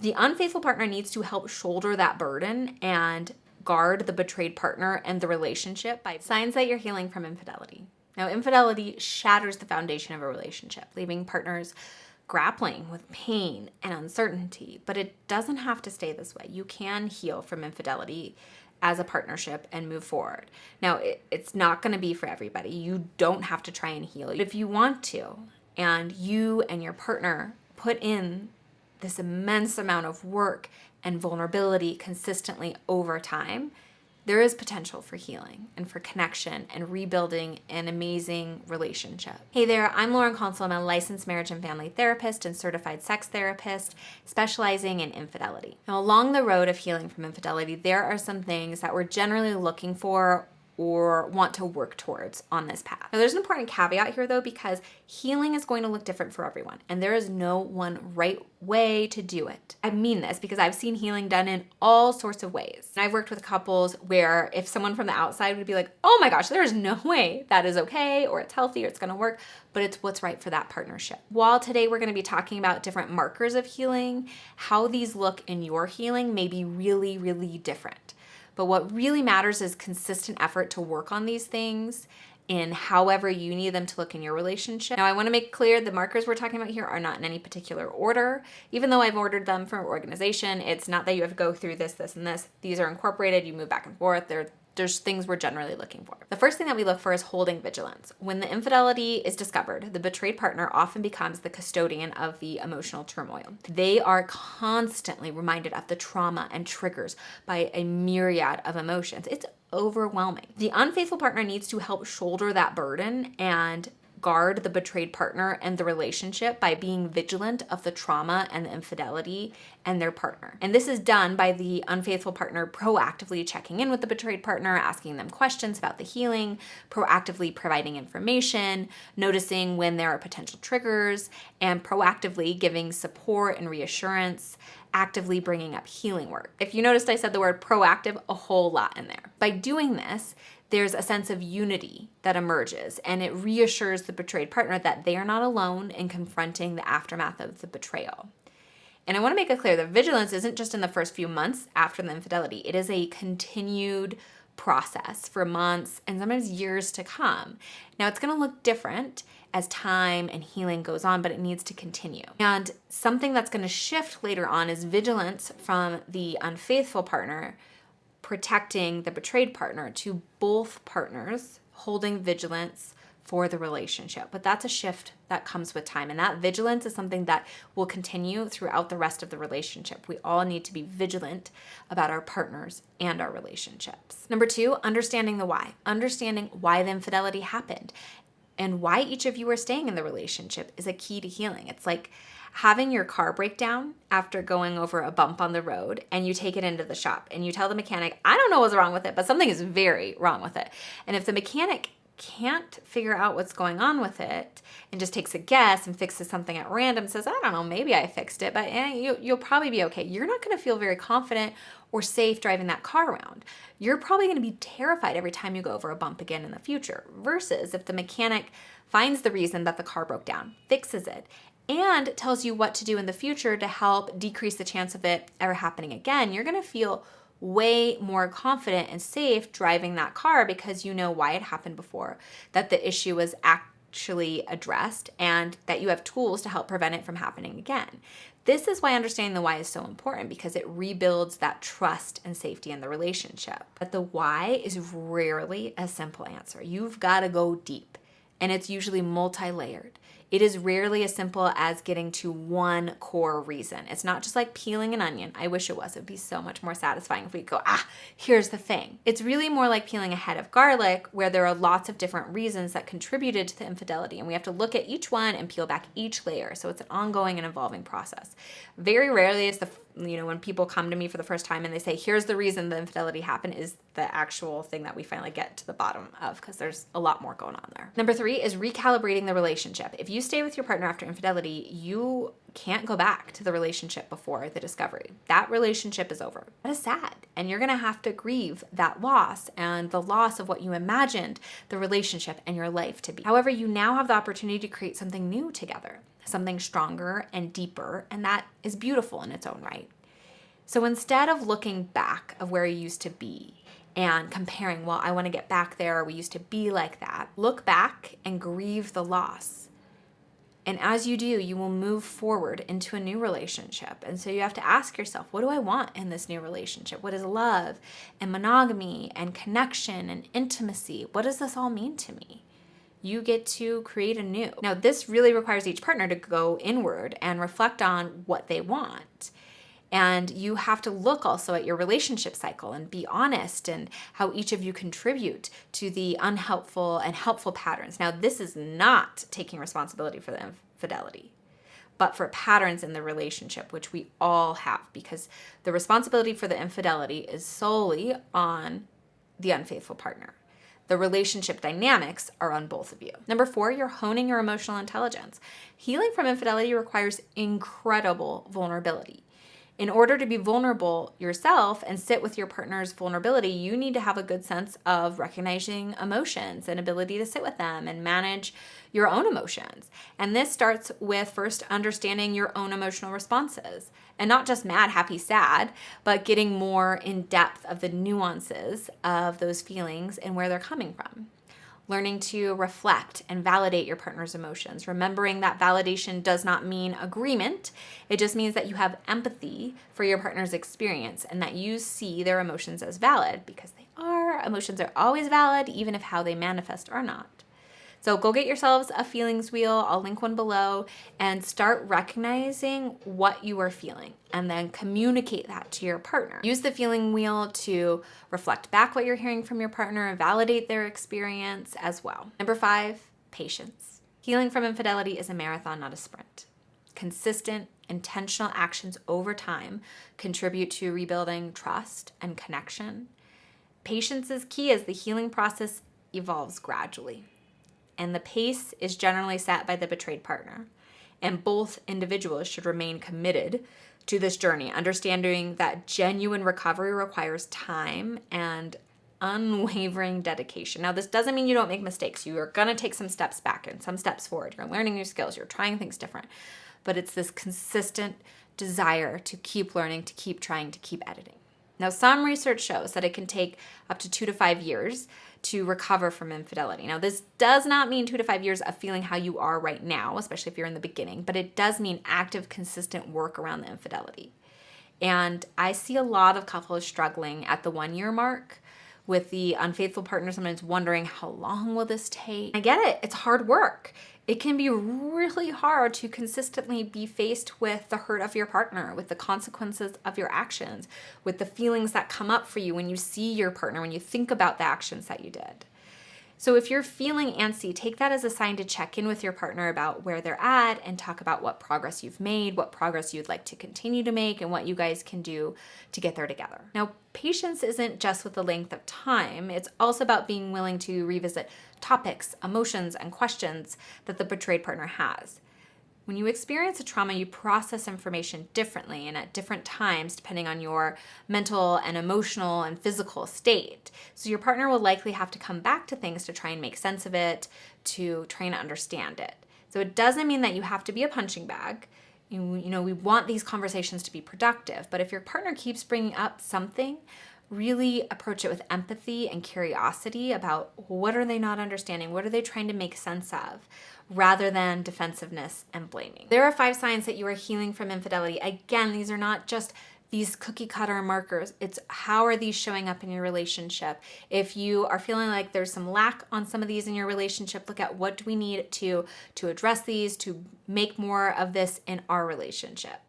The unfaithful partner needs to help shoulder that burden and guard the betrayed partner and the relationship by signs that you're healing from infidelity. Now, infidelity shatters the foundation of a relationship, leaving partners grappling with pain and uncertainty, but it doesn't have to stay this way. You can heal from infidelity as a partnership and move forward. Now, it's not going to be for everybody. You don't have to try and heal. If you want to, and you and your partner put in this immense amount of work and vulnerability consistently over time, there is potential for healing and for connection and rebuilding an amazing relationship. Hey there, I'm Lauren Consul. I'm a licensed marriage and family therapist and certified sex therapist specializing in infidelity. Now, along the road of healing from infidelity, there are some things that we're generally looking for or want to work towards on this path. Now, there's an important caveat here though, because healing is going to look different for everyone, and there is no one right way to do it. I mean this because I've seen healing done in all sorts of ways. And I've worked with couples where if someone from the outside would be like, oh my gosh, there's no way that is okay, or it's healthy, or it's gonna work, but it's what's right for that partnership. While today we're gonna be talking about different markers of healing, how these look in your healing may be really, really different. But what really matters is consistent effort to work on these things in however you need them to look in your relationship. Now, I want to make clear the markers we're talking about here are not in any particular order. Even though I've ordered them from an organization, it's not that you have to go through this, this, and this. These are incorporated. You move back and forth. There's things we're generally looking for. The first thing that we look for is holding vigilance. When the infidelity is discovered, the betrayed partner often becomes the custodian of the emotional turmoil. They are constantly reminded of the trauma and triggers by a myriad of emotions. It's overwhelming. The unfaithful partner needs to help shoulder that burden and guard the betrayed partner and the relationship by being vigilant of the trauma and the infidelity and their partner. And this is done by the unfaithful partner proactively checking in with the betrayed partner, asking them questions about the healing, proactively providing information, noticing when there are potential triggers, and proactively giving support and reassurance, actively bringing up healing work. If you noticed, I said the word proactive a whole lot in there. By doing this, there's a sense of unity that emerges, and it reassures the betrayed partner that they are not alone in confronting the aftermath of the betrayal. And I want to make it clear that vigilance isn't just in the first few months after the infidelity. It is a continued process for months and sometimes years to come. Now, it's going to look different as time and healing goes on, but it needs to continue. And something that's going to shift later on is vigilance from the unfaithful partner protecting the betrayed partner to both partners holding vigilance for the relationship. But that's a shift that comes with time. And that vigilance is something that will continue throughout the rest of the relationship. We all need to be vigilant about our partners and our relationships. Number 2, understanding the why. Understanding why the infidelity happened and why each of you are staying in the relationship is a key to healing. It's like having your car break down after going over a bump on the road, and you take it into the shop and you tell the mechanic, I don't know what's wrong with it, but something is very wrong with it. And if the mechanic can't figure out what's going on with it and just takes a guess and fixes something at random, says, I don't know, maybe I fixed it, but you'll probably be okay. You're not going to feel very confident or safe driving that car around. You're probably going to be terrified every time you go over a bump again in the future. Versus if the mechanic finds the reason that the car broke down, fixes it, and tells you what to do in the future to help decrease the chance of it ever happening again, you're going to feel way more confident and safe driving that car because you know why it happened before, that the issue was actually addressed, and that you have tools to help prevent it from happening again. This is why understanding the why is so important, because it rebuilds that trust and safety in the relationship. But the why is rarely a simple answer. You've got to go deep, and it's usually multi-layered. It is rarely as simple as getting to one core reason. It's not just like peeling an onion. I wish it was. It would be so much more satisfying if we could go, here's the thing. It's really more like peeling a head of garlic, where there are lots of different reasons that contributed to the infidelity. And we have to look at each one and peel back each layer. So it's an ongoing and evolving process. Very rarely is when people come to me for the first time and they say, here's the reason the infidelity happened, is the actual thing that we finally get to the bottom of, because there's a lot more going on there. Number 3 is recalibrating the relationship. If you stay with your partner after infidelity, you can't go back to the relationship before the discovery. That relationship is over. That is sad. And you're going to have to grieve that loss and the loss of what you imagined the relationship and your life to be. However, you now have the opportunity to create something new together. something stronger and deeper, and that is beautiful in its own right. So instead of looking back of where you used to be and comparing, well, I want to get back there, we used to be like that, look back and grieve the loss. And as you do, you will move forward into a new relationship. And so you have to ask yourself, what do I want in this new relationship? What is love and monogamy and connection and intimacy? What does this all mean to me? You get to create anew. Now, this really requires each partner to go inward and reflect on what they want. And you have to look also at your relationship cycle and be honest and how each of you contribute to the unhelpful and helpful patterns. Now, this is not taking responsibility for the infidelity, but for patterns in the relationship, which we all have, because the responsibility for the infidelity is solely on the unfaithful partner. The relationship dynamics are on both of you. Number 4, you're honing your emotional intelligence. Healing from infidelity requires incredible vulnerability. In order to be vulnerable yourself and sit with your partner's vulnerability, you need to have a good sense of recognizing emotions and ability to sit with them and manage your own emotions. And this starts with first understanding your own emotional responses, and not just mad, happy, sad, but getting more in depth of the nuances of those feelings and where they're coming from. Learning to reflect and validate your partner's emotions. Remembering that validation does not mean agreement. It just means that you have empathy for your partner's experience and that you see their emotions as valid, because they are. Emotions are always valid, even if how they manifest are not. So go get yourselves a feelings wheel. I'll link one below, and start recognizing what you are feeling and then communicate that to your partner. Use the feeling wheel to reflect back what you're hearing from your partner and validate their experience as well. Number 5, patience. Healing from infidelity is a marathon, not a sprint. Consistent, intentional actions over time contribute to rebuilding trust and connection. Patience is key as the healing process evolves gradually. And the pace is generally set by the betrayed partner. And both individuals should remain committed to this journey, understanding that genuine recovery requires time and unwavering dedication. Now, this doesn't mean you don't make mistakes. You are going to take some steps back and some steps forward. You're learning new skills. You're trying things different. But it's this consistent desire to keep learning, to keep trying, to keep editing. Now, some research shows that it can take up to 2 to 5 years to recover from infidelity. Now, this does not mean 2 to 5 years of feeling how you are right now, especially if you're in the beginning, but it does mean active, consistent work around the infidelity. And I see a lot of couples struggling at the 1-year mark with the unfaithful partner, sometimes wondering, how long will this take? I get it. It's hard work. It can be really hard to consistently be faced with the hurt of your partner, with the consequences of your actions, with the feelings that come up for you when you see your partner, when you think about the actions that you did. So if you're feeling antsy, take that as a sign to check in with your partner about where they're at and talk about what progress you've made, what progress you'd like to continue to make, and what you guys can do to get there together. Now, patience isn't just with the length of time. It's also about being willing to revisit topics, emotions, and questions that the betrayed partner has. When you experience a trauma, you process information differently and at different times depending on your mental and emotional and physical state. So your partner will likely have to come back to things to try and make sense of it, to try and understand it. So it doesn't mean that you have to be a punching bag. You know, we want these conversations to be productive, but if your partner keeps bringing up something, really approach it with empathy and curiosity about what are they not understanding, what are they trying to make sense of, rather than defensiveness and blaming. There are 5 signs that you are healing from infidelity. Again, these are not just these cookie cutter markers. It's how are these showing up in your relationship. If you are feeling like there's some lack on some of these in your relationship, look at what do we need to address these, to make more of this in our relationship.